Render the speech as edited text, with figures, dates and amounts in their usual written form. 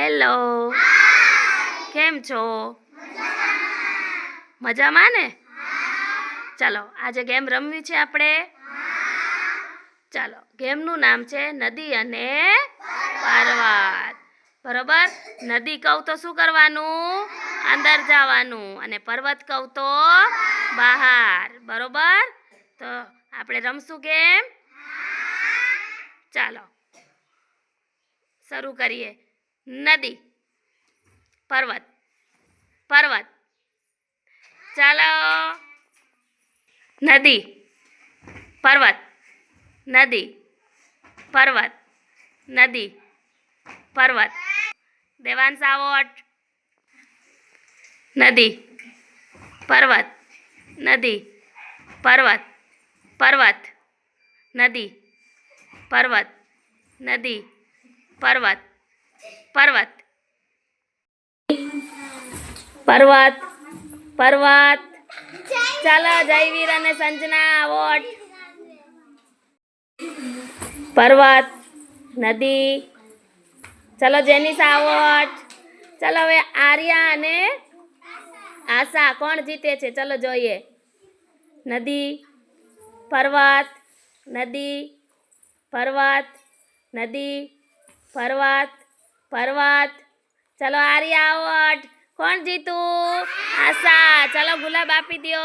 Hello, કેમ છો? મજામાં ને? ચાલો આજે ગેમ રમવી છે આપણે. ચાલો, ગેમનું નામ છે નદી અને પર્વત. બરોબર? નદી કહું તો શું કરવાનું? અંદર જવાનું, અને પર્વત કહું તો બહાર. બરોબર? તો આપણે રમશું ગેમ. ચાલો શરૂ કરીએ. નદી, પર્વત, પર્વત. ચાલો. નદી, પર્વત, નદી, પર્વત, નદી, પર્વત. દેવાંશ આવોટ. નદી, પર્વત, નદી, પર્વત, પર્વત, નદી, પર્વત, નદી, પર્વત, પર્વત, પર્વત, પર્વત. ચાલો જયવીર અને સંજના આવોટ. પર્વત, નદી. ચલો જેનિસા આવોટ. ચલો હવે આર્યા અને આશા કોણ જીતે છે? ચલો જોઈએ. નદી, પર્વત, નદી, પર્વત, નદી, પર્વત, પર્વત. ચલો આર્યા આવોટ. કોણ જીતું? આશા. ચલો ગુલાબ આપી દો.